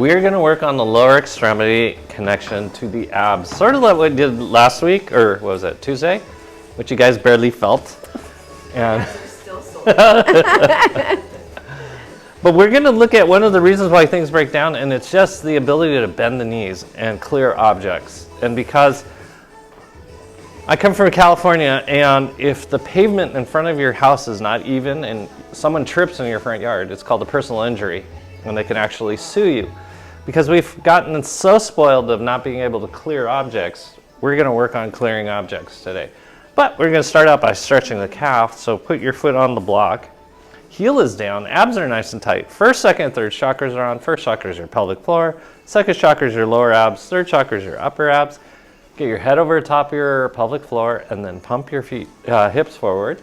we're going to work on the lower extremity connection to the abs. Sort of like what we did last week, or what was it, Tuesday? Which you guys barely felt. And Still sore. but we're going to look at one of the reasons why things break down, and it's just the ability to bend the knees and clear objects. And because I come from California, and if the pavement in front of your house is not even and someone trips in your front yard, it's called a personal injury, and they can actually sue you. Because we've gotten so spoiled of not being able to clear objects, we're going to work on clearing objects today. But we're going to start out by stretching the calf, so put your foot on the block. Heel is down, abs are nice and tight. First, second, third chakras are on. First chakra is your pelvic floor. Second chakra is your lower abs. Third chakra is your upper abs. Get your head over the top of your pelvic floor and then pump your feet, hips forward.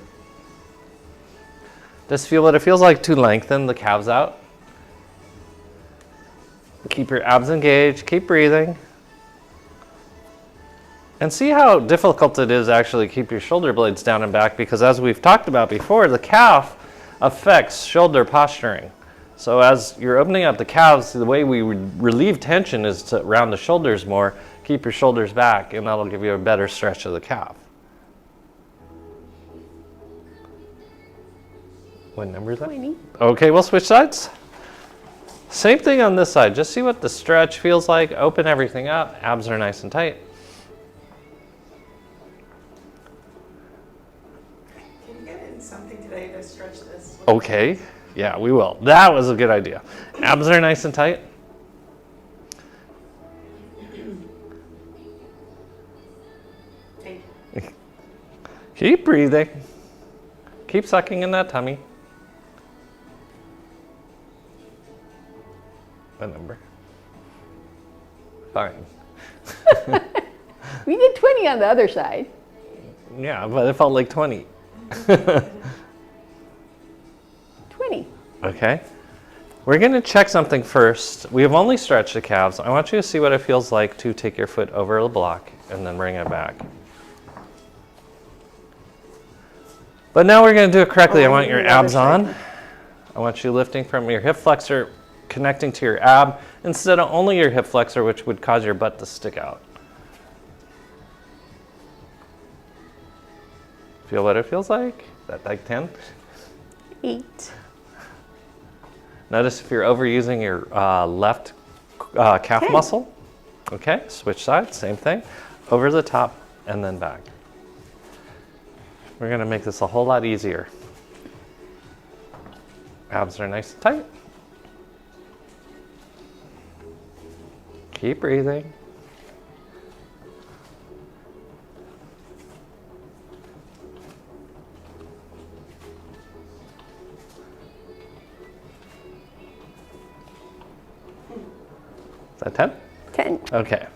Just feel what it feels like to lengthen the calves out. Keep your abs engaged, keep breathing. And see how difficult it is actually to keep your shoulder blades down and back, because as we've talked about before, the calf affects shoulder posturing. So as you're opening up the calves, the way we relieve tension is to round the shoulders more, keep your shoulders back, and that'll give you a better stretch of the calf. What number is that? 20. Okay, we'll switch sides. Same thing on this side. Just see what the stretch feels like. Open everything up. Abs are nice and tight. Can you get in something today to stretch this? Okay, yeah, we will. That was a good idea. Abs are nice and tight. Thank you. Keep breathing. Keep sucking in that tummy. What number? Fine. We did 20 on the other side. Yeah, but it felt like 20. 20. Okay. We're going to check something first. We have only stretched the calves. I want you to see what it feels like to take your foot over the block and then bring it back. But now we're going to do it correctly. I want your abs on. I want you lifting from your hip flexor, connecting to your ab, instead of only your hip flexor, which would cause your butt to stick out. Feel what it feels like? That like 10? 8. Notice if you're overusing your left calf 10. muscle. Okay, switch sides, same thing. Over the top and then back. We're going to make this a whole lot easier. Abs are nice and tight. Keep breathing. Is that 10? 10. Okay.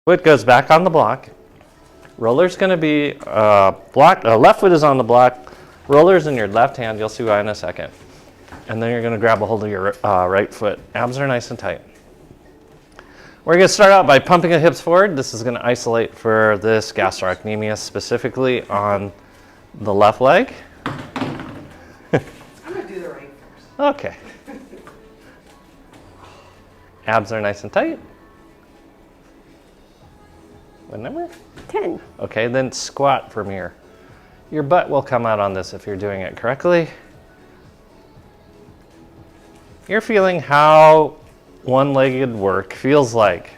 Foot goes back on the block. Roller's going to be left foot is on the block. Roller's in your left hand. You'll see why in a second. And then you're going to grab a hold of your right foot. Abs are nice and tight. We're going to start out by pumping the hips forward. This is going to isolate for this gastrocnemius, specifically on the left leg. I'm going to do the right first. Okay. Abs are nice and tight. What number? 10. Okay, then squat from here. Your butt will come out on this if you're doing it correctly. You're feeling how one-legged work feels like.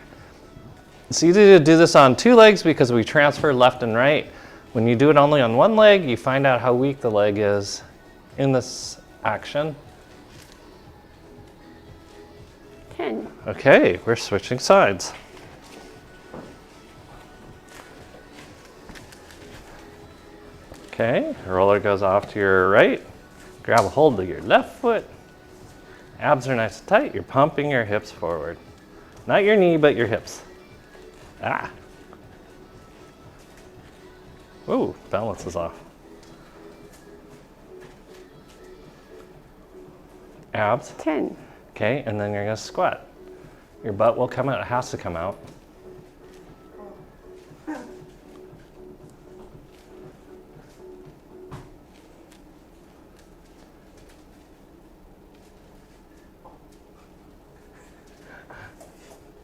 It's easy to do this on two legs because we transfer left and right. When you do it only on one leg, you find out how weak the leg is in this action. 10. Okay, we're switching sides. Okay, roller goes off to your right. Grab a hold of your left foot. Abs are nice and tight. You're pumping your hips forward. Not your knee, but your hips. Ah. Ooh, balance is off. Abs. 10. Okay, and then you're going to squat. Your butt will come out. It has to come out.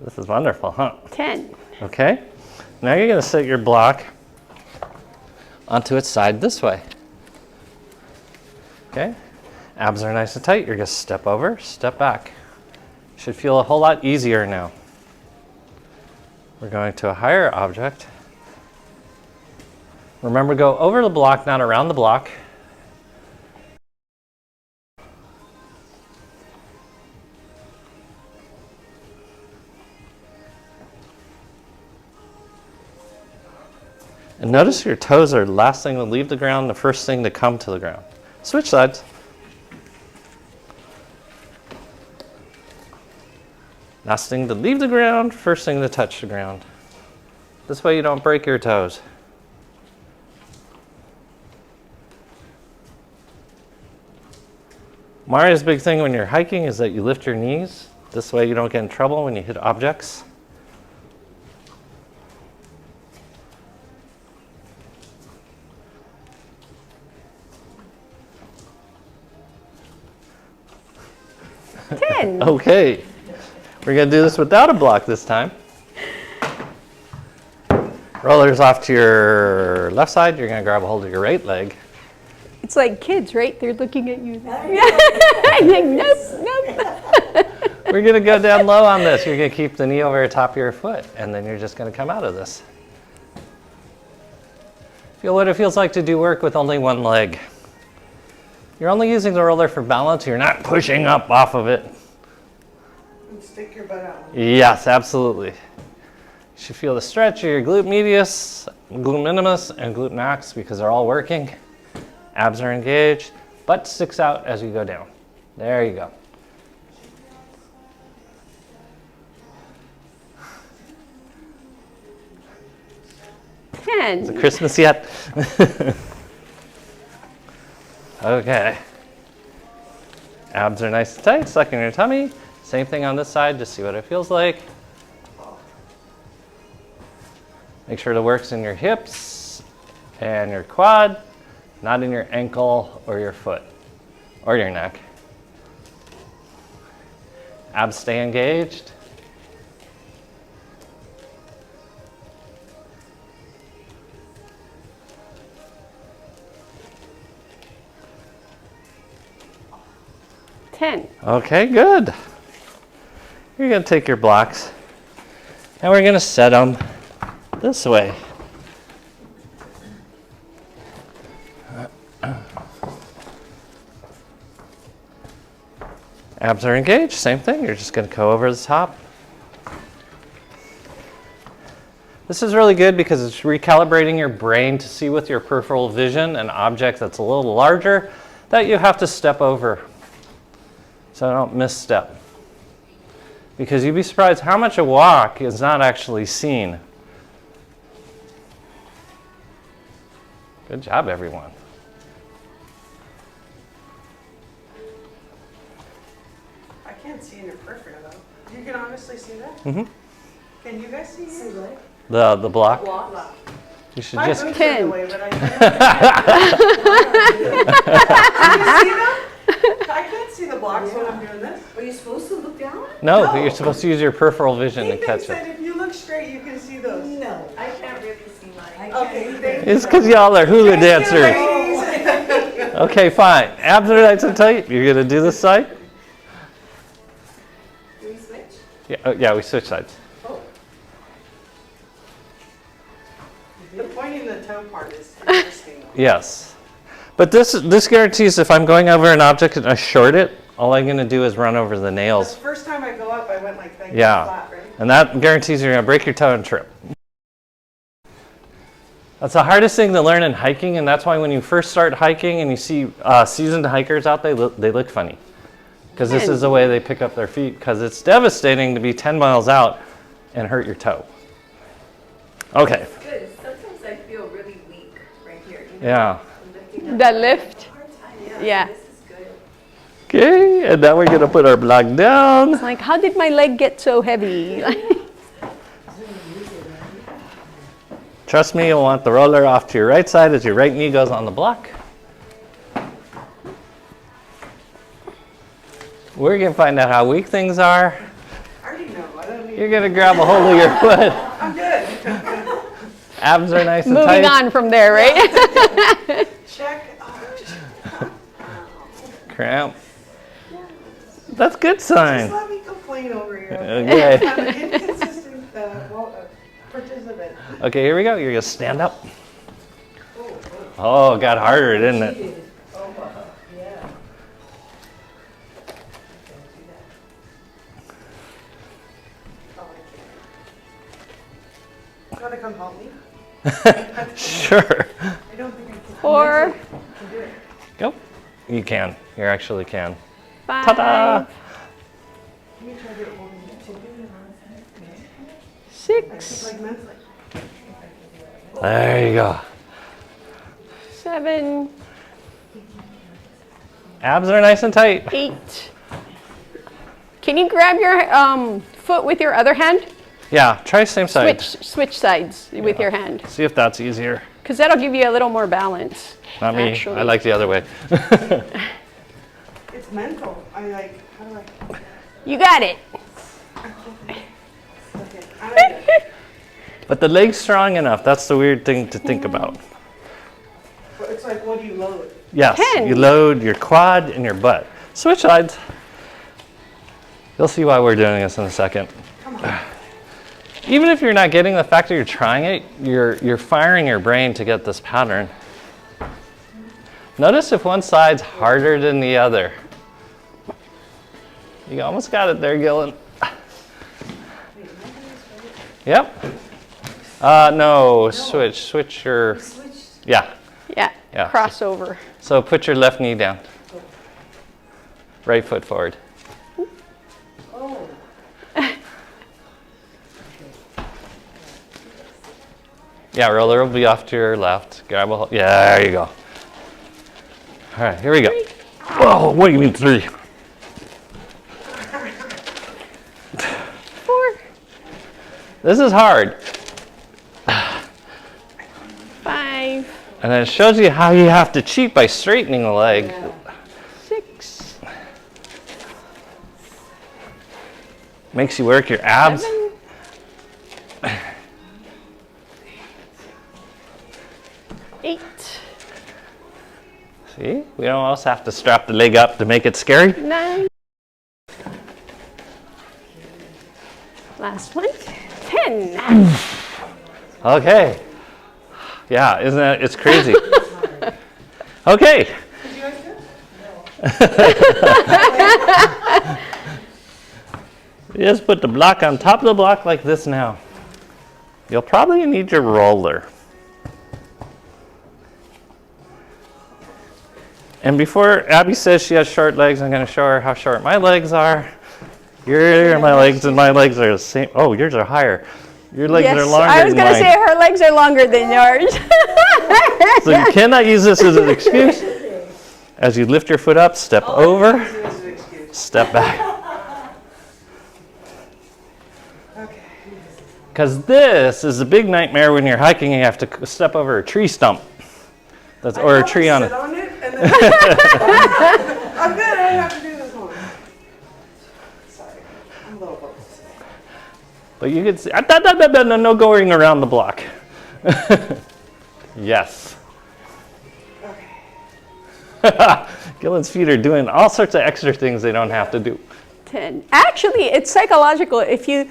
This is wonderful, huh? 10. Okay. Now you're going to set your block onto its side this way. Okay. Abs are nice and tight. You're going to step over, step back. Should feel a whole lot easier now. We're going to a higher object. Remember, go over the block, not around the block. And notice your toes are the last thing to leave the ground, the first thing to come to the ground. Switch sides. Last thing to leave the ground, first thing to touch the ground. This way you don't break your toes. Maria's big thing when you're hiking is that you lift your knees. This way you don't get in trouble when you hit objects. Okay, we're going to do this without a block this time. Rollers off to your left side. You're going to grab a hold of your right leg. It's like kids, right? They're looking at you. I think, nope. We're going to go down low on this. You're going to keep the knee over the top of your foot, and then you're just going to come out of this. Feel what it feels like to do work with only one leg. You're only using the roller for balance. You're not pushing up off of it. And stick your butt out. Yes, absolutely. You should feel the stretch of your glute medius, glute minimus, and glute max because they're all working. Abs are engaged. Butt sticks out as you go down. There you go. Is it Christmas yet? Okay. Abs are nice and tight, suck in your tummy. Same thing on this side, just see what it feels like. Make sure the work's in your hips and your quad, not in your ankle or your foot or your neck. Abs stay engaged. Okay, good. You're going to take your blocks and we're going to set them this way. Abs are engaged, same thing. You're just going to go over the top. This is really good because it's recalibrating your brain to see with your peripheral vision an object that's a little larger that you have to step over. So don't misstep. Because you'd be surprised how much a walk is not actually seen. Good job, everyone. I can't see in your peripheral though. You can honestly see that? Mm-hmm. Can you guys see it? The block. Block. You should My just. boobs are in the way, but I Can you see them? I can't see the blocks when I'm doing this. Are you supposed to look down? No, No. you're supposed to use your peripheral vision to Ethan catch said it. if you look straight, you can see those. No, I can't really see mine. Okay, thank It's you. because y'all are hula dancers. Ladies. Okay, fine. Abs are nice and tight. You're going to do this side? Do we switch? Yeah, we switch sides. Oh. The pointing the toe part is interesting. Yes. But this guarantees if I'm going over an object and I short it, all I'm going to do is run over the The nails. first time I go up, I went like that. Yeah. Flat, right? And that guarantees you're going to break your toe and trip. That's the hardest thing to learn in hiking, and that's why when you first start hiking and you see seasoned hikers out, they look funny. Because this is the way they pick up their feet, because it's devastating to be 10 miles out and hurt your toe. Okay. It's good. Sometimes I feel really weak right here. You know? Yeah. Lifting up. The lift. Hard time. Yeah. This is good. Okay, and now we're going to put our block down. It's like, how did my leg get so heavy? Trust me, you'll want the roller off to your right side as your right knee goes on the block. We're going to find out how weak things are. I already know. I don't need You're gonna grab a hold of your foot. I'm good. Abs are nice and Moving tight. on from there, right? Check. Oh, just Cramp. That's a good sign. let me complain over here. Okay. I'm an inconsistent participant. Okay, here we go. You're gonna stand up. Oh, it got harder, didn't it? Yeah. Gotta come help me. Sure. I don't think I can. 4, do it. Go. You can. You actually can. 5, Ta-da! Let me try to get one. 6, Like mentally. There you go. 7, Abs are nice and tight. 8. Can you grab your foot with your other hand? Yeah, try same side. Switch sides with your hand, See if that's easier. because that'll give you a little more balance. Not me. Actually. I like the other way. It's mental. How do I? You got it. Okay. I like it. But the leg's strong enough. That's the weird thing to think about. But it's like, what do you load? Yes, 10. you load your quad and your butt. Switch sides. You'll see why we're doing this in a second. Come on. Even if you're not getting the fact that you're trying it, you're firing your brain to get this pattern. Notice if one side's harder than the other. You almost got it there, Gillen. Yep. No, switch your, yeah. Yeah. Yeah. Crossover. So put your left knee down. Right foot forward. Oh. Yeah, roller will be off to your left. Grab a hold. Yeah, there you go. All right, here we go. Whoa, what do you mean 3? 4, This is hard. 5, And then it shows you how you have to cheat by straightening the leg. 6, Makes you work your abs. 7, 8, See? We don't also have to strap the leg up to make it scary. 9. Last one. 10. Okay. Yeah, isn't that, it's crazy. Okay. Did you guys do it? You just put the block on top of the block like this now. You'll probably need your roller. And before Abby says she has short legs, I'm going to show her how short my legs are. My legs and my legs are the same. Oh, yours are higher. Your legs Yes, are longer I was than going to mine. say her legs are longer than yours. So you cannot use this as an excuse. As you lift your foot up, step over, This is an excuse. step back. Okay. Because this is a big nightmare when you're hiking and you have to step over a tree stump. That's, or a tree on Sit it. on it and then I'm good. I don't have to do this one. Sorry. I'm a little focused. But you can see, no going around the block. Yes. Okay. Gillen's feet are doing all sorts of extra things they don't have to do. 10. Actually, it's psychological. If you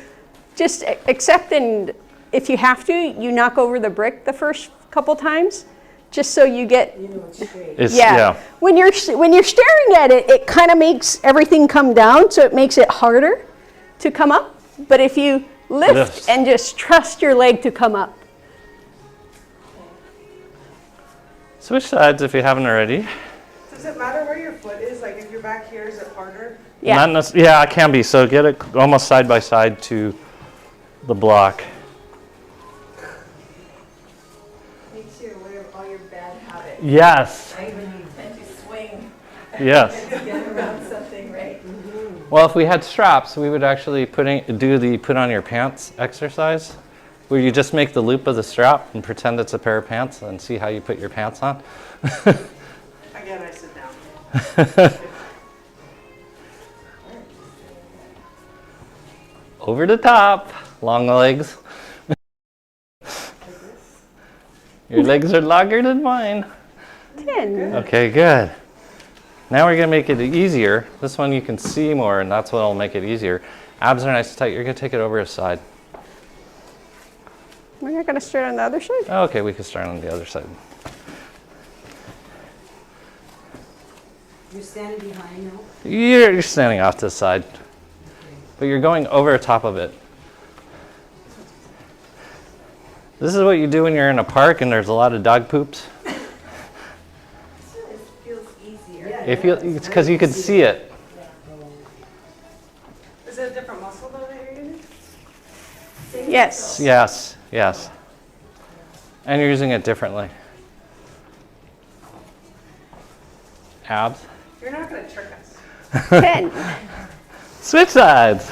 just accept and if you have to, you knock over the brick the first couple times, just so you get. It's, Yeah. When you're staring at it, it kind of makes everything come down, so it makes it harder to come up. But if you lift Lift. and just trust your leg to come up. Switch sides if you haven't already. Does it matter where your foot is? Like if you're back here, is it harder? Yeah. Yeah, it can be. So get it almost side by side to the block. Makes you aware of all your bad habits. Yes. Right? When you tend to swing Yes. and get around something, right? Well, if we had straps, we would actually do the put on your pants exercise, where you just make the loop of the strap and pretend it's a pair of pants and see how you put your pants on. Again, I sit down. over the top, long legs. Your legs are longer than mine. 10. Okay, good. Now we're gonna make it easier. This one you can see more, and that's what'll make it easier. Abs are nice and tight. You're gonna take it over the side. We're not going to start on the other side? Okay, we can start on the other side. You're standing behind now? You're standing off to the side, but you're going over the top of it. This is what you do when you're in a park and there's a lot of dog poops. It feels easier. Yeah, It's because you can see it. Is it a different muscle though that you're using? Yes. Yes, yes. And you're using it differently. Abs. You're not going to trick us. 10. Switch sides.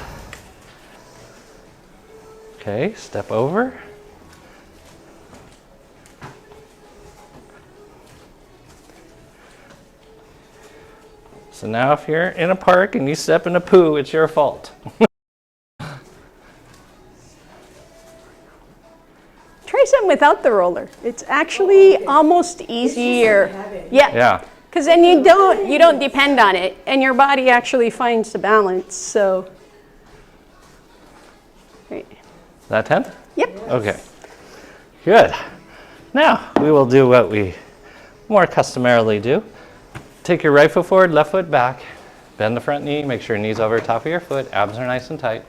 Okay, step over. So now if you're in a park and you step in a poo, it's your fault. Try something without the roller. It's actually almost easier. Yeah. Yeah. Because then you don't depend on it, and your body actually finds the balance. So, right. Is that 10? Yep. Okay. Good. Now we will do what we more customarily do. Take your right foot forward, left foot back. Bend the front knee, make sure your knee's over the top of your foot. Abs are nice and tight.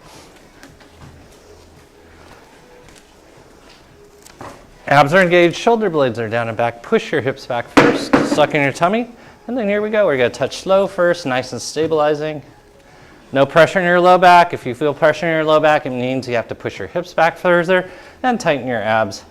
Abs are engaged, shoulder blades are down and back. Push your hips back first, suck in your tummy. And then here we go. We're going to touch slow first, nice and stabilizing. No pressure in your low back. If you feel pressure in your low back, it means you have to push your hips back further and tighten your abs.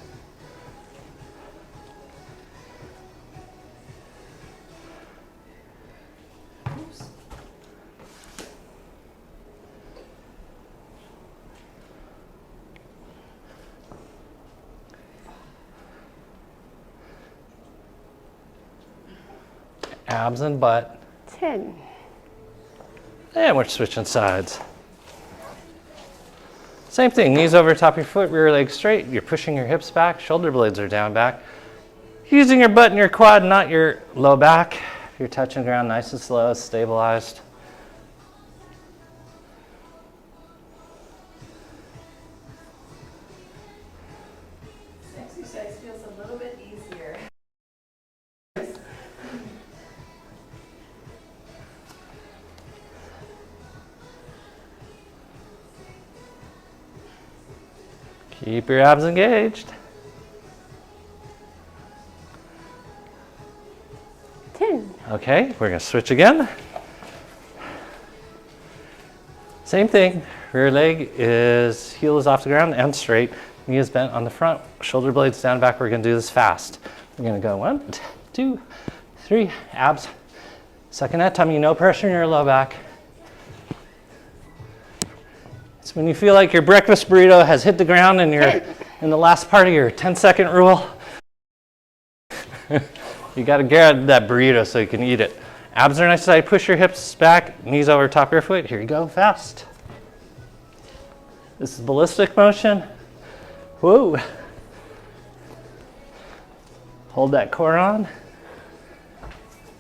Abs and butt. 10. And we're switching sides. Same thing, knees over top of your foot, rear leg straight. You're pushing your hips back, shoulder blades are down back. Using your butt and your quad, not your low back. You're touching ground nice and slow, stabilized. This exercise feels a little bit easier. Keep your abs engaged. 10. Okay, we're gonna switch again. Same thing, rear leg is, heel is off the ground and straight. Knee is bent on the front, shoulder blades down back. We're gonna do this fast. We're gonna go 1, 2, 3, abs. Sucking that tummy, no pressure in your low back. It's when you feel like your breakfast burrito has hit the ground and you're in the last part of your 10-second rule. You gotta grab that burrito so you can eat it. Abs are nice and tight. Push your hips back, knees over top of your foot. Here you go, fast. This is ballistic motion. Whoa. Hold that core on.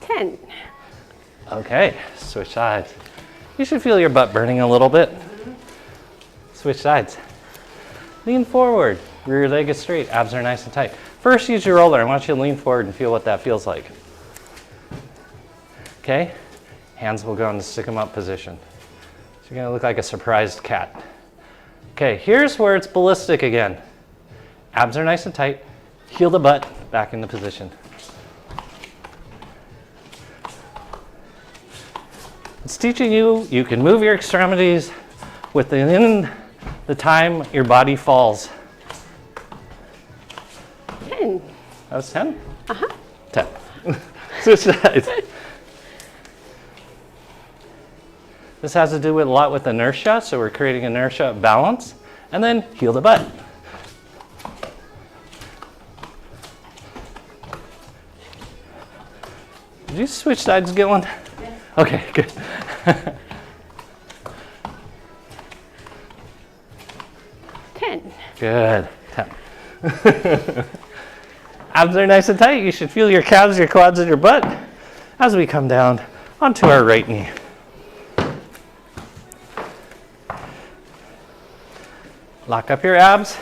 10. Okay, switch sides. You should feel your butt burning a little bit. Switch sides. Lean forward. Rear leg is straight. Abs are nice and tight. First, use your roller. I want you to lean forward and feel what that feels like. Okay? Hands will go into stick 'em up position. So you're going to look like a surprised cat. Okay, here's where it's ballistic again. Abs are nice and tight. Heel the butt back into position. It's teaching you can move your extremities within the time your body falls. 10. That was 10? Uh-huh. 10. Switch sides. This has to do with a lot with inertia, so we're creating inertia balance. And then heel the butt. Did you switch sides, get one? Okay, good. Good. 10. Abs are nice and tight. You should feel your calves, your quads, and your butt as we come down onto our right knee. Lock up your abs.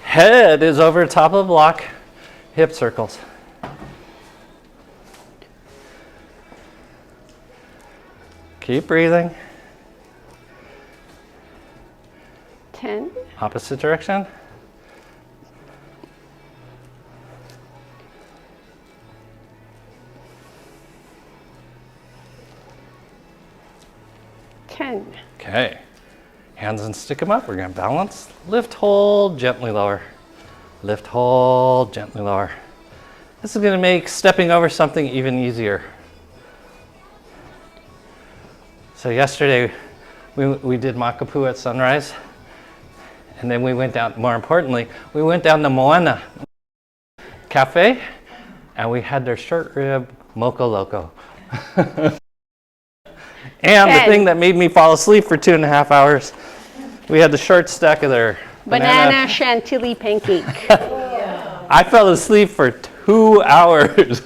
Head is over top of the block. Hip circles. Keep breathing. 10. Opposite direction. Okay. Hands and stick them up. We're going to balance. Lift, hold, gently lower. Lift, hold, gently lower. This is going to make stepping over something even easier. So yesterday, we did makapu at sunrise. And then we went down, more importantly, we went down to Moana Cafe, and we had their short rib mocha loco. And the thing that made me fall asleep for 2.5 hours, we had the short stack of their banana chantilly pancake. I fell asleep for 2 hours.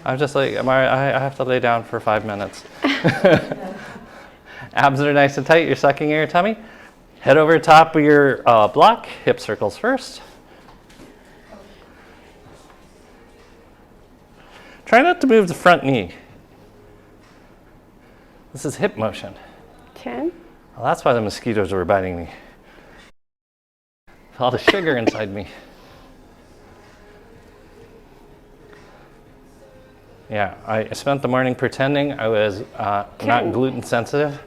I'm just like, I have to lay down for 5 minutes. Abs are nice and tight. You're sucking in your tummy. Head over top of your block. Hip circles first. Try not to move the front knee. This is hip motion. 10. Well, that's why the mosquitoes were biting me. All the sugar inside me. Yeah, I spent the morning pretending I was not gluten sensitive,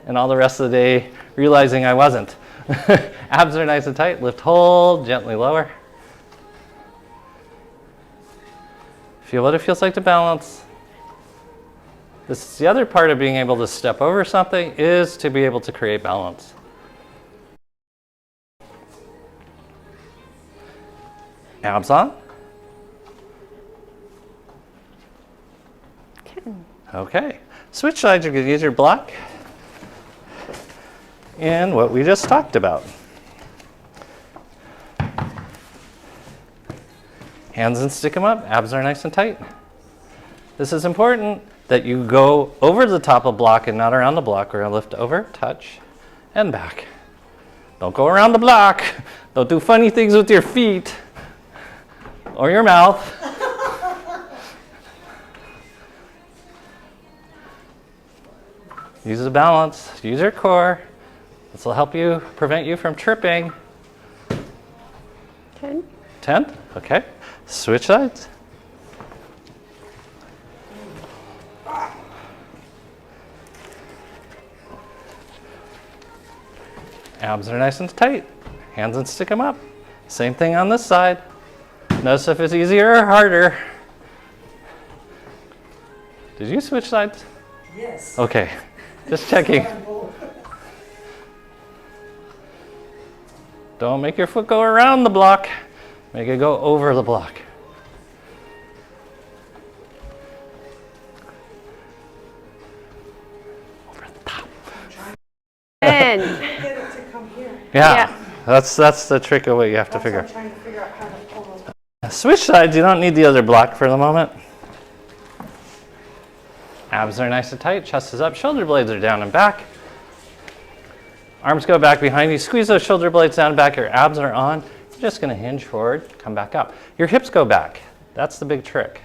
and all the rest of the day realizing I wasn't. Abs are nice and tight. Lift, hold, gently lower. Feel what it feels like to balance. This is the other part of being able to step over something, is to be able to create balance. Abs on. Okay. Switch sides. You're going to use your block and what we just talked about. Hands and stick them up. Abs are nice and tight. This is important that you go over the top of block and not around the block. We're going to lift over, touch, and back. Don't go around the block. Don't do funny things with your feet or your mouth. Use the balance. Use your core. This will help you prevent you from tripping. 10. 10? Okay. Switch sides. Abs are nice and tight. Hands and stick them up. Same thing on this side. Notice if it's easier or harder. Did you switch sides? Yes. Okay. Just checking. Don't make your foot go around the block. Make it go over the block. Over the top. 10. Get it to come here. Yeah. That's the trick of what you have to figure I'm trying to figure out how to pull those. Switch sides. You don't need the other block for the moment. Abs are nice and tight. Chest is up. Shoulder blades are down and back. Arms go back behind you. Squeeze those shoulder blades down and back. Your abs are on. You're just going to hinge forward, come back up. Your hips go back. That's the big trick.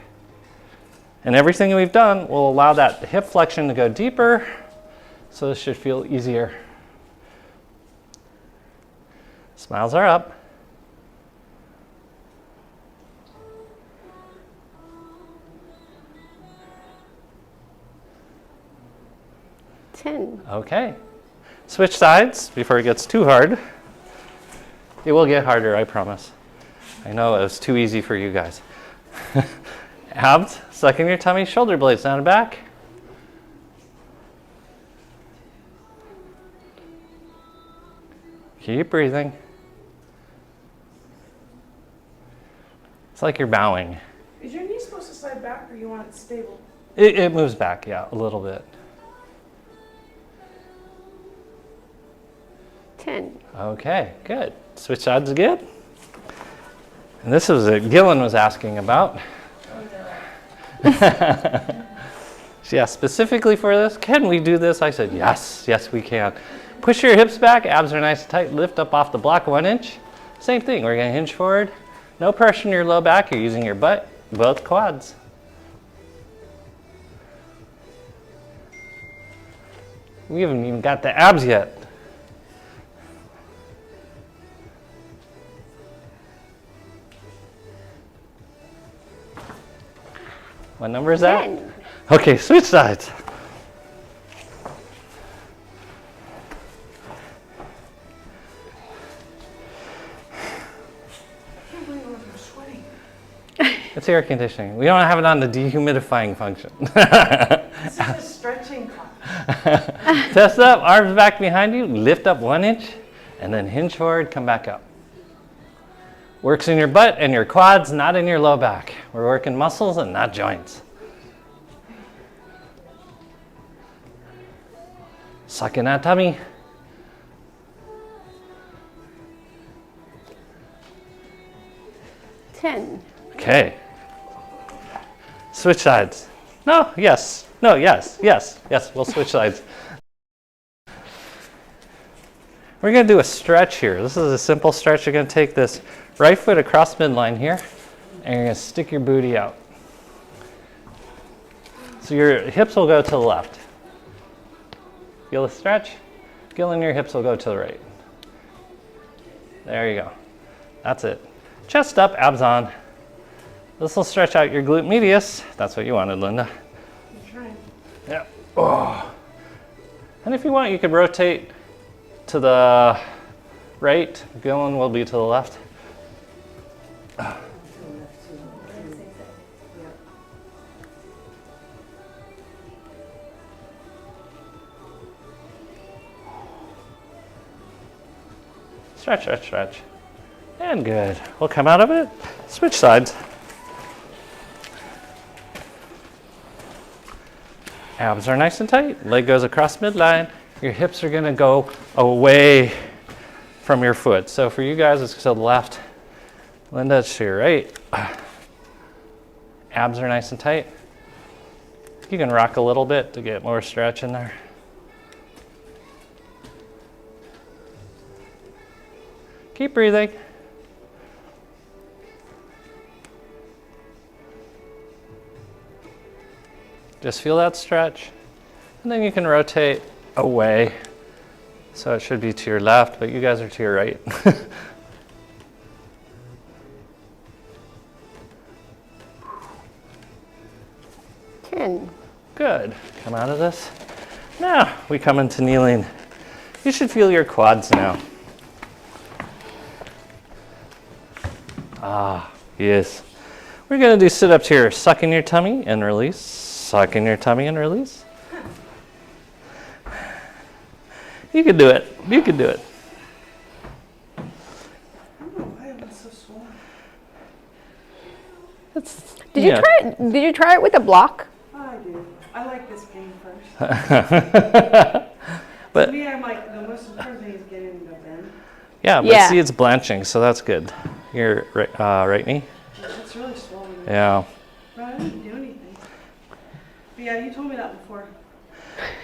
And everything we've done will allow that hip flexion to go deeper, so this should feel easier. Smiles are up. Okay. Switch sides before it gets too hard. It will get harder, I promise. I know it was too easy for you guys. Abs, suck in your tummy, shoulder blades down and back. Keep breathing. It's like you're bowing. Is your knee supposed to slide back or you want it stable? It moves back, yeah, a little bit. 10. Okay, good. Switch sides again. And this is what Gillen was asking about. Yeah, specifically for this, can we do this? I said, yes, yes we can. Push your hips back, abs are nice and tight, lift up off the block 1 inch. Same thing, we're gonna hinge forward. No pressure in your low back, you're using your butt, both quads. We haven't even got the abs yet. What number is that? 10. Okay, switch sides. I can't believe I'm sweating. It's air conditioning. We don't have it on the dehumidifying function. This is a stretching class. Test up, arms back behind you, lift up 1 inch, and then hinge forward, come back up. Works in your butt and your quads, not in your low back. We're working muscles and not joints. Suck in that tummy. Ten. Okay. Switch sides. No, yes. No, yes, yes, yes. We'll switch sides. We're going to do a stretch here. This is a simple stretch. You're going to take this right foot across midline here, and you're going to stick your booty out. So your hips will go to the left. Feel the stretch? Gillen, your hips will go to the right. There you go. That's it. Chest up, abs on. This will stretch out your glute medius. That's what you wanted, Linda. I'm trying. Yeah. Oh. And if you want, you could rotate to the right. Gillen will be to the left. Stretch, stretch, stretch. And good. We'll come out of it. Switch sides. Abs are nice and tight. Leg goes across midline. Your hips are going to go away from your foot. So for you guys, it's to the left. Linda, it's to your right. Abs are nice and tight. You can rock a little bit to get more stretch in there. Keep breathing. Just feel that stretch. And then you can rotate away. So it should be to your left, but you guys are to your right. Ten. Good. Come out of this. Now we come into kneeling. You should feel your quads now. Ah, yes. We're going to do sit-ups here. Suck in your tummy and release. Suck in your tummy and release. You can do it. You can do it. I don't know why I've been so swollen. Did you try it with a block? Oh, I do. I like this game first. But To me, I'm like, the most important thing is getting the bend. yeah, but Yeah. see, it's blanching, so that's good. Your right knee. It's really swollen. Yeah. But I didn't do anything. But yeah, you told me that before.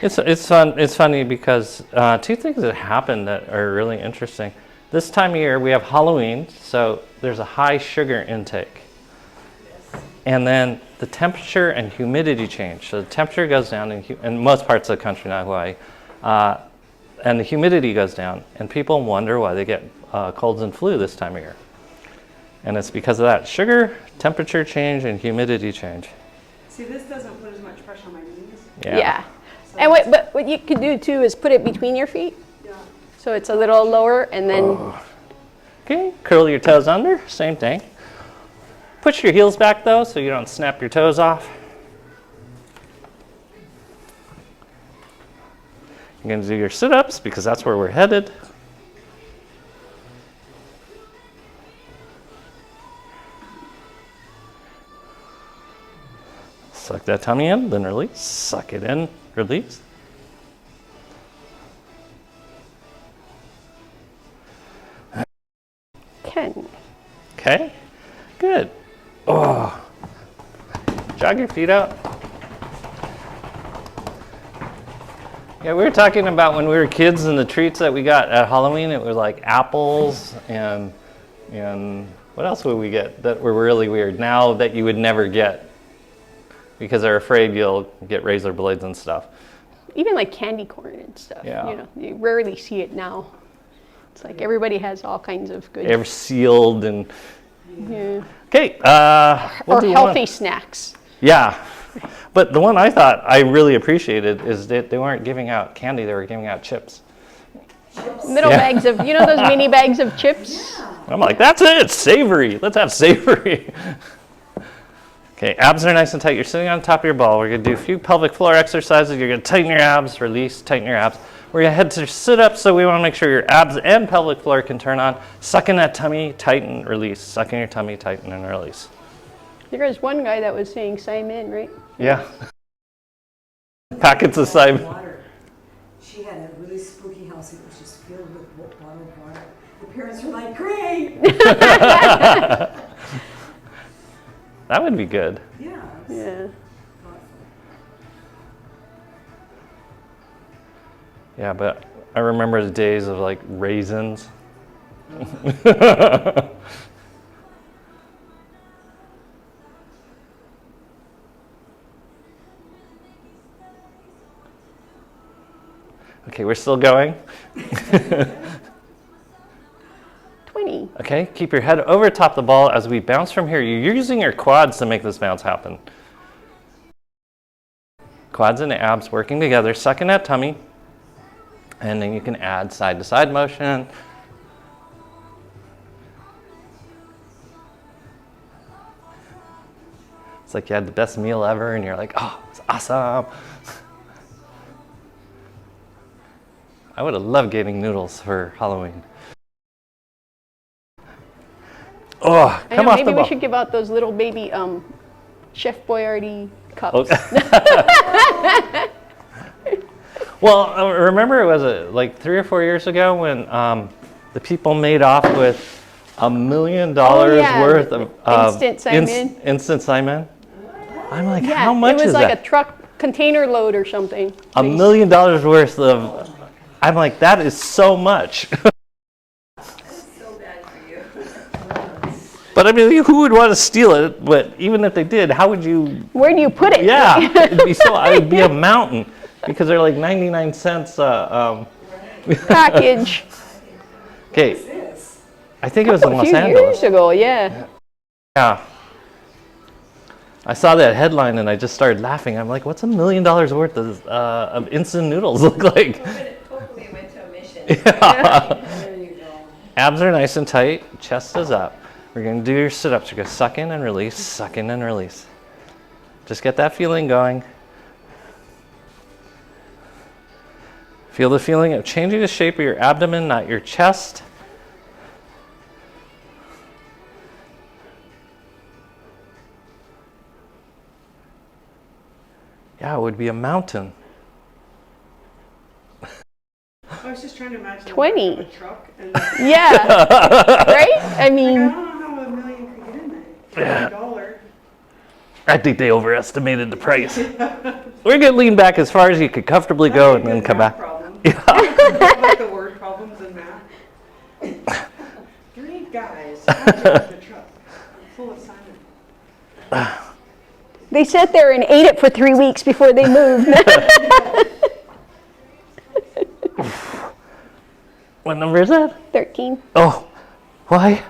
It's fun. It's funny because two things that happen that are really interesting. This time of year we have Halloween, so there's a high sugar intake, and then the temperature and humidity change. So the temperature goes down in most parts of the country, not Hawaii, and the humidity goes down, and people wonder why they get colds and flu this time of year, and it's because of that sugar, temperature change, and humidity change. See, this doesn't put as much pressure on my knees. Yeah. And but what you could do too is put it between your feet, Yeah. so it's a little lower, and then Okay, curl your toes under, same thing. Push your heels back though, so you don't snap your toes off. You're going to do your sit-ups because that's where we're headed. Suck that tummy in, then release. Suck it in, release. Okay, good. Oh, jog your feet out. Yeah, we were talking about when we were kids and the treats that we got at Halloween. It was like apples and what else would we get that were really weird now that you would never get because they're afraid you'll get razor blades and stuff. Even like candy corn and stuff. Yeah. You know, you rarely see it now. It's like everybody has all kinds of good. They're sealed and. Yeah. Okay. Or healthy snacks. Yeah. But the one I thought I really appreciated is that they weren't giving out candy, they were giving out chips. Little bags of, you know those mini bags of chips? I'm like, that's it, it's savory. Let's have savory. Okay, abs are nice and tight. You're sitting on top of your ball. We're gonna do a few pelvic floor exercises. You're gonna tighten your abs, release, tighten your abs. We're gonna head to sit-ups, so we wanna make sure your abs and pelvic floor can turn on. Suck in that tummy, tighten, release. Suck in your tummy, tighten, and release. There was one guy that was saying sign in, right? Yeah. Packets of Simon. Water. She had a really spooky house. It was just filled with bottled water. The parents were like, "Great!" That would be good. Yeah. Yeah. Yeah, but I remember the days of like raisins. Okay, we're still going. 20. Okay, keep your head over top the ball as we bounce from here. You're using your quads to make this bounce happen. Quads and abs working together, suck in that tummy, and then you can add side to side motion. It's like you had the best meal ever and you're like, oh, it's awesome. I would have loved getting noodles for Halloween. Oh, I come know, off the maybe ball. we should give out those little baby Chef Boyardee cups. Well, remember it was like 3 or 4 years ago when the people made off with $1 million worth of Instant Simon. Instant Simon. I'm like, Yeah, how much it was is like that? a truck container load or something. $1 million worth of. I'm like, that is so much. So bad for you. But I mean, who would want to steal it? But even if they did, how would you? Where do you put it? Yeah, it'd be a mountain because they're like 99 cents. Package. Okay, I think it was in A Los few Angeles. years ago, yeah. Yeah. I saw that headline and I just started laughing. I'm like, what's $1 million worth of instant noodles look like? Hopefully it went to a mission. There you go. Abs are nice and tight, chest is up. We're going to do your sit-ups. You're going to suck in and release, suck in and release. Just get that feeling going. Feel the feeling of changing the shape of your abdomen, not your chest. Yeah, it would be a mountain. I was just trying to imagine 20. a truck and Yeah. Right? I I mean, don't know how $1 million could get in there. $1. I think they overestimated the price. We're going to lean back as far as you could comfortably go and then come back. Like the word problems in math. 3 guys. How drive the truck? Full of Simon. they sat there and ate it for 3 weeks before they moved. What number is that? 13. Oh, why?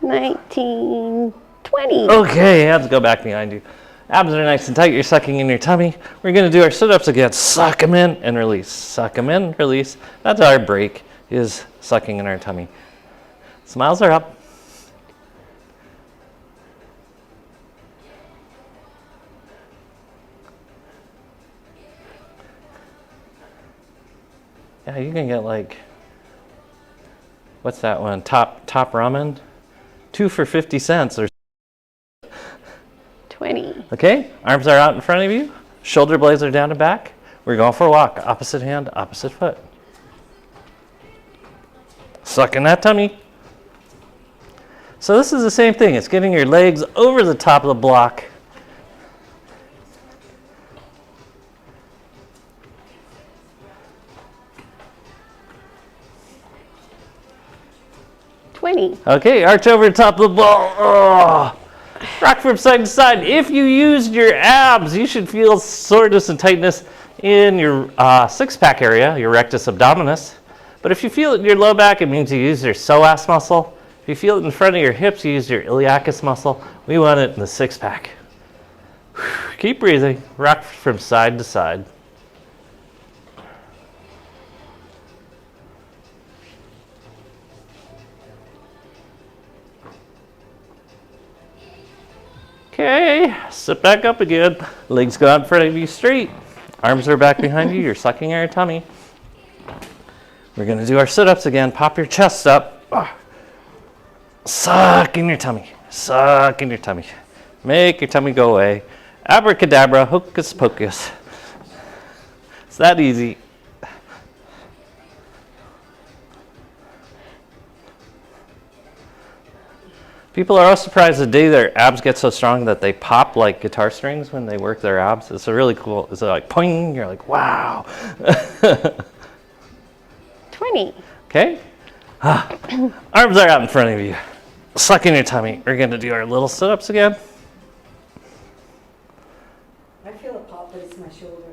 19, 20. Okay, abs go back behind you. Abs are nice and tight. You're sucking in your tummy. We're going to do our sit-ups again. Suck them in and release. Suck them in, release. That's our break, is sucking in our tummy. Smiles are up. Yeah, you can get like, what's that one? Top ramen? 2 for 50 cents or 20. okay, arms are out in front of you, shoulder blades are down and back. We're going for a walk. Opposite hand, opposite foot. Sucking that tummy. So this is the same thing. It's getting your legs over the top of the block. Okay, arch over the top of the ball. Oh. Rock from side to side. If you used your abs, you should feel soreness and tightness in your six-pack area, your rectus abdominis. But if you feel it in your low back, it means you use your psoas muscle. If you feel it in front of your hips, you use your iliacus muscle. We want it in the six-pack. Keep breathing. Rock from side to side. Okay, sit back up again. Legs go out in front of you straight. Arms are back behind you. You're sucking your tummy. We're going to do our sit-ups again. Pop your chest up. Suck in your tummy. Suck in your tummy. Make your tummy go away. Abracadabra, hocus pocus. It's that easy. People are always surprised the day their abs get so strong that they pop like guitar strings when they work their abs. It's a really cool, it's like poing, you're like, wow. 20. Okay. Arms are out in front of you. Suck in your tummy. We're going to do our little sit-ups again. I feel a pop, but it's my shoulder.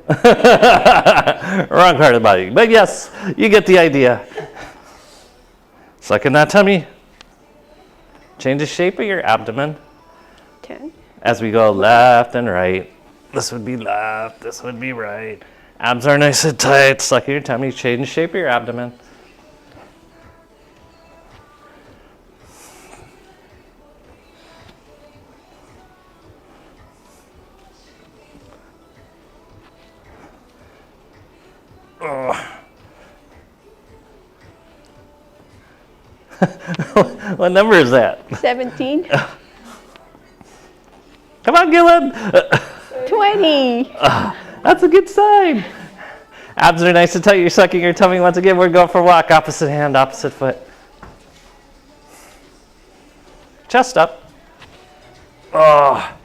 Wrong part of the body. But yes, you get the idea. Suck in that tummy. Change the shape of your abdomen 10. as we go left and right. This would be left, this would be right. Abs are nice and tight. Suck in your tummy. Change the shape of your abdomen. What number is that? 17. Come on, Gillen. 20. That's a good sign. Abs are nice and tight. You're sucking your tummy. Once again, we're going for a walk. Opposite hand, opposite foot. Chest up. Oh.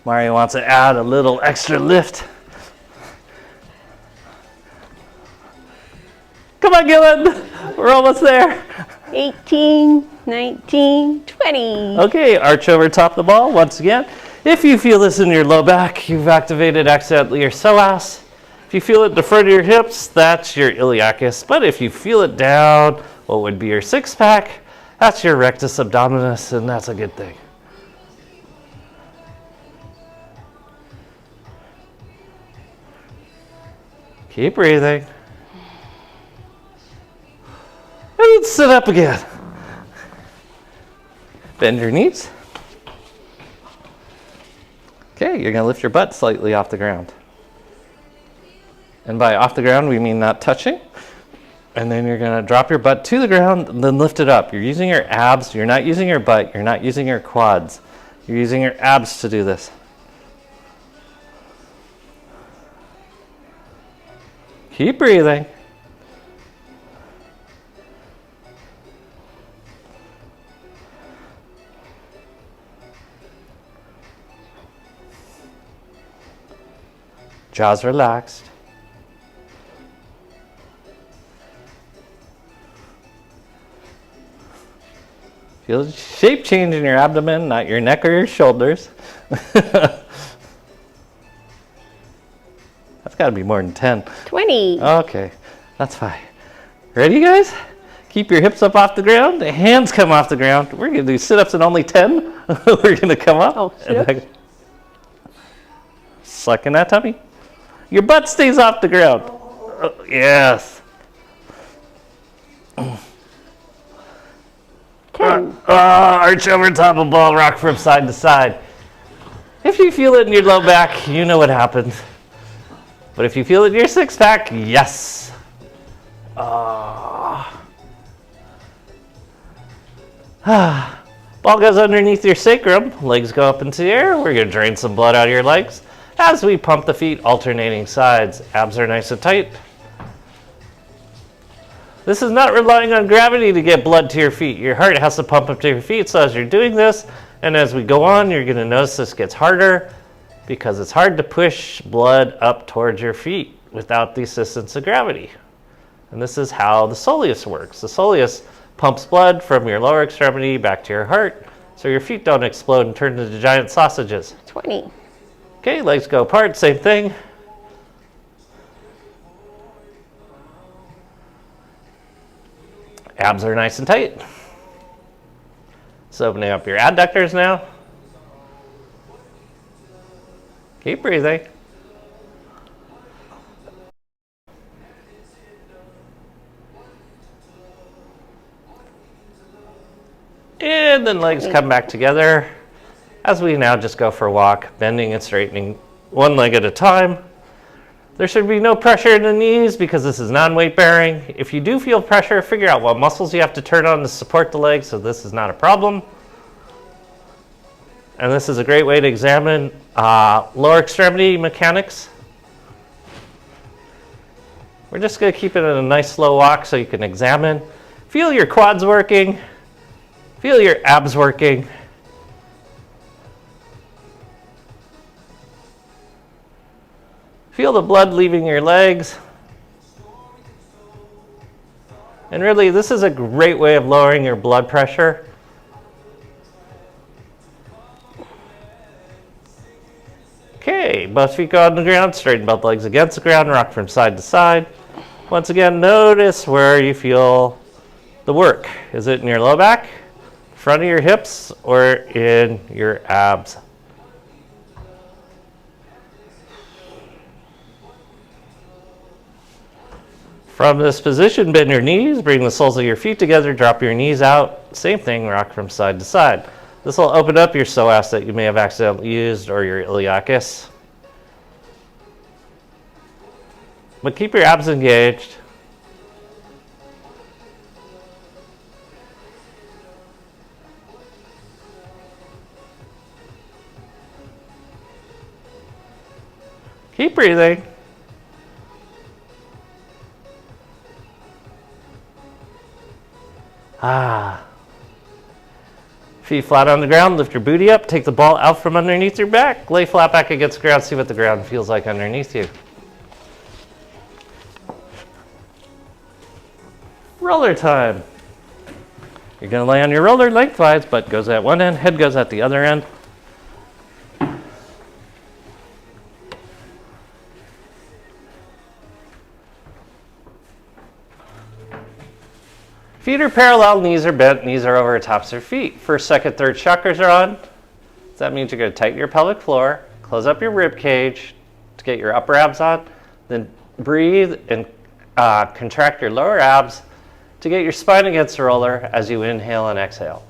Mario wants to add a little extra lift. Come on, Gillen. We're almost there. 18, 19, 20. Okay, arch over top of the ball once again. If you feel this in your low back, you've activated accidentally your psoas. If you feel it in the front of your hips, that's your iliacus. But if you feel it down, what would be your six-pack, that's your rectus abdominis, and that's a good thing. Keep breathing. And let's sit up again. Bend your knees. Okay, you're going to lift your butt slightly off the ground. And by off the ground, we mean not touching. And then you're going to drop your butt to the ground and then lift it up. You're using your abs. You're not using your butt. You're not using your quads. You're using your abs to do this. Keep breathing. Jaws relaxed. Feel the shape change in your abdomen, not your neck or your shoulders. That's got to be more than 10. 20. Okay, that's fine. Ready, guys? Keep your hips up off the ground. The hands come off the ground. We're going to do sit-ups in only 10. We're going to come up. Oh, sit-ups? Suck in that tummy. Your butt stays off the ground. Oh, yes. 10. Arch over top of ball, rock from side to side. If you feel it in your low back, you know what happens. But if you feel it in your six-pack, yes. Ball goes underneath your sacrum, legs go up into the air. We're going to drain some blood out of your legs as we pump the feet alternating sides. Abs are nice and tight. This is not relying on gravity to get blood to your feet. Your heart has to pump up to your feet. So as you're doing this, and as we go on, you're going to notice this gets harder because it's hard to push blood up towards your feet without the assistance of gravity. And this is how the soleus works. The soleus pumps blood from your lower extremity back to your heart so your feet don't explode and turn into giant sausages. 20. Okay, legs go apart, same thing. Abs are nice and tight. So opening up your adductors now. Keep breathing. And then legs come back together as we now just go for a walk, bending and straightening one leg at a time. There should be no pressure in the knees because this is non-weight bearing. If you do feel pressure, figure out what muscles you have to turn on to support the legs so this is not a problem. And this is a great way to examine lower extremity mechanics. We're just going to keep it in a nice slow walk so you can examine. Feel your quads working. Feel your abs working. Feel the blood leaving your legs. And really, this is a great way of lowering your blood pressure. Okay, both feet go on the ground, straighten both legs against the ground, rock from side to side. Once again, notice where you feel the work. Is it in your low back, front of your hips, or in your abs? From this position, bend your knees, bring the soles of your feet together, drop your knees out. Same thing, rock from side to side. This will open up your psoas that you may have accidentally used or your iliacus. But keep your abs engaged. Keep breathing. Feet flat on the ground, lift your booty up, take the ball out from underneath your back, lay flat back against the ground, see what the ground feels like underneath you. Roller time. You're going to lay on your roller lengthwise, butt goes at one end, head goes at the other end. Feet are parallel, knees are bent, knees are over the tops of your feet. First, second, third chakras are on. So that means you're going to tighten your pelvic floor, close up your rib cage to get your upper abs on, then breathe and contract your lower abs to get your spine against the roller as you inhale and exhale.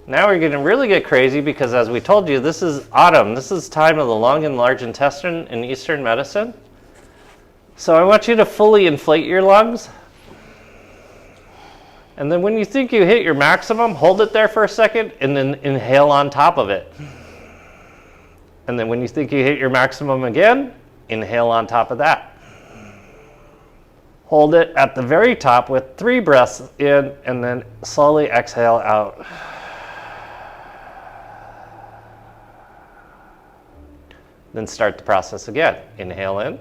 Now we're going to really get crazy because, as we told you, this is autumn. This is time of the long and large intestine in Eastern medicine. So I want you to fully inflate your lungs. And then when you think you hit your maximum, hold it there for a second and then inhale on top of it. And then when you think you hit your maximum again, inhale on top of that. Hold it at the very top with 3 breaths in and then slowly exhale out. Then start the process again. Inhale in.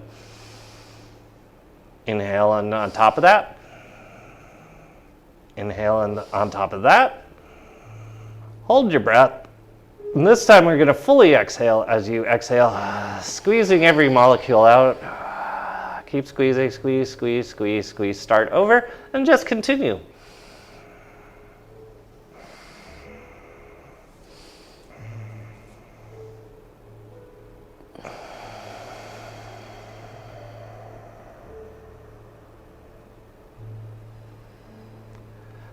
Inhale on top of that. Inhale on top of that. Hold your breath. And this time we're going to fully exhale as you exhale, squeezing every molecule out. Keep squeezing, squeeze, squeeze, squeeze, squeeze. Start over and just continue.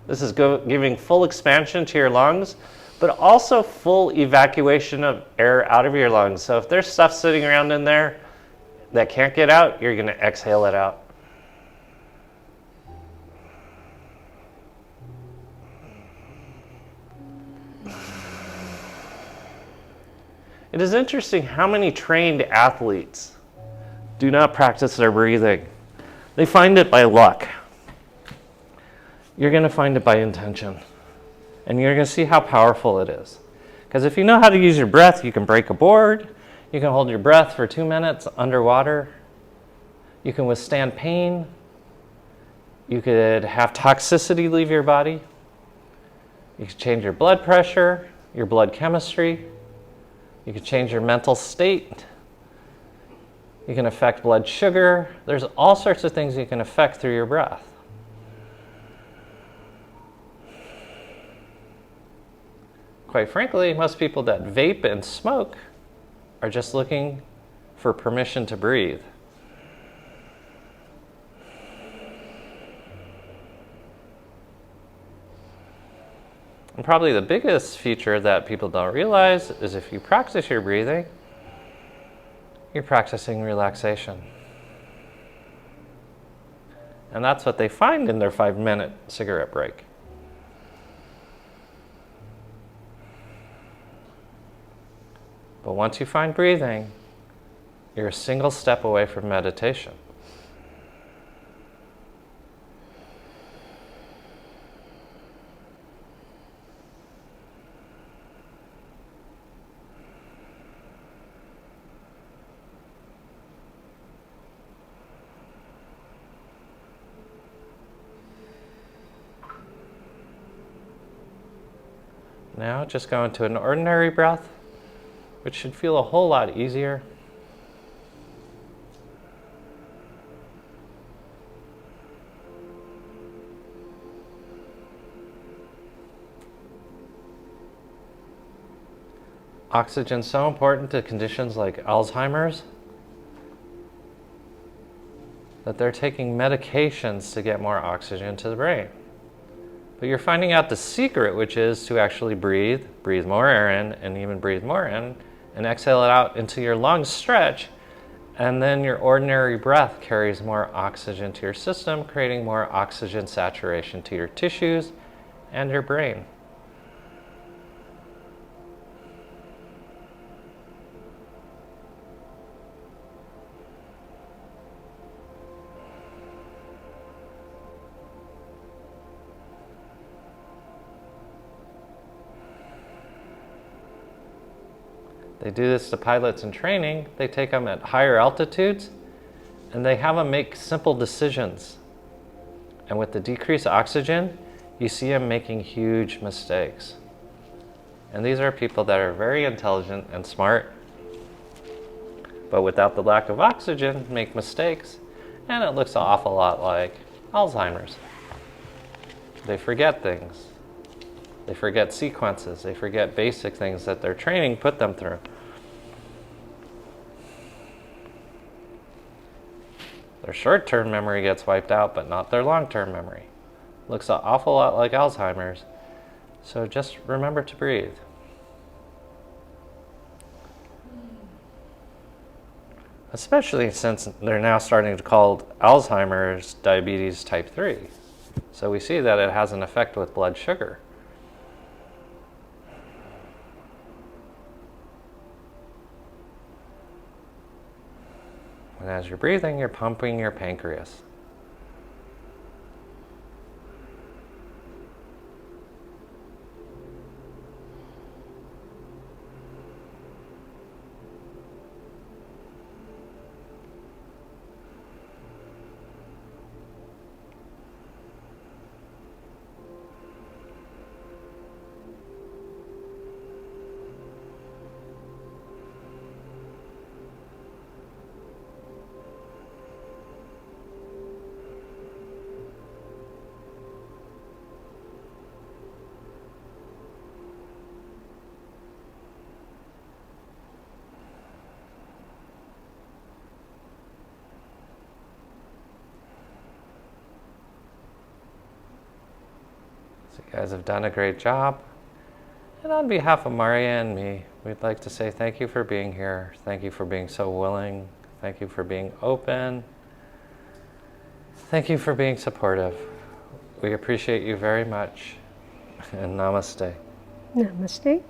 This is giving full expansion to your lungs, but also full evacuation of air out of your lungs. So if there's stuff sitting around in there that can't get out, you're going to exhale it out. It is interesting how many trained athletes do not practice their breathing. They find it by luck. You're going to find it by intention. And you're going to see how powerful it is. Because if you know how to use your breath, you can break a board. You can hold your breath for 2 minutes underwater. You can withstand pain. You could have toxicity leave your body. You can change your blood pressure, your blood chemistry. You can change your mental state. You can affect blood sugar. There's all sorts of things you can affect through your breath. Quite frankly, most people that vape and smoke are just looking for permission to breathe. And probably the biggest feature that people don't realize is if you practice your breathing, you're practicing relaxation. And that's what they find in their 5-minute cigarette break. But once you find breathing, you're a single step away from meditation. Now just go into an ordinary breath, which should feel a whole lot easier. Oxygen is so important to conditions like Alzheimer's that they're taking medications to get more oxygen to the brain. But you're finding out the secret, which is to actually breathe more air in, and even breathe more in, and exhale it out until your lungs stretch, and then your ordinary breath carries more oxygen to your system, creating more oxygen saturation to your tissues and your brain. They do this to pilots in training. They take them at higher altitudes and they have them make simple decisions. And with the decreased oxygen, you see them making huge mistakes. And these are people that are very intelligent and smart, but without the lack of oxygen, make mistakes. And it looks an awful lot like Alzheimer's. They forget things. They forget sequences. They forget basic things that their training put them through. Their short-term memory gets wiped out, but not their long-term memory. Looks an awful lot like Alzheimer's. So just remember to breathe. Especially since they're now starting to call Alzheimer's diabetes type 3. So we see that it has an effect with blood sugar. And as you're breathing, you're pumping your pancreas. So you guys have done a great job. And on behalf of Maria and me, we'd like to say thank you for being here. Thank you for being so willing. Thank you for being open. Thank you for being supportive. We appreciate you very much. And namaste. Namaste.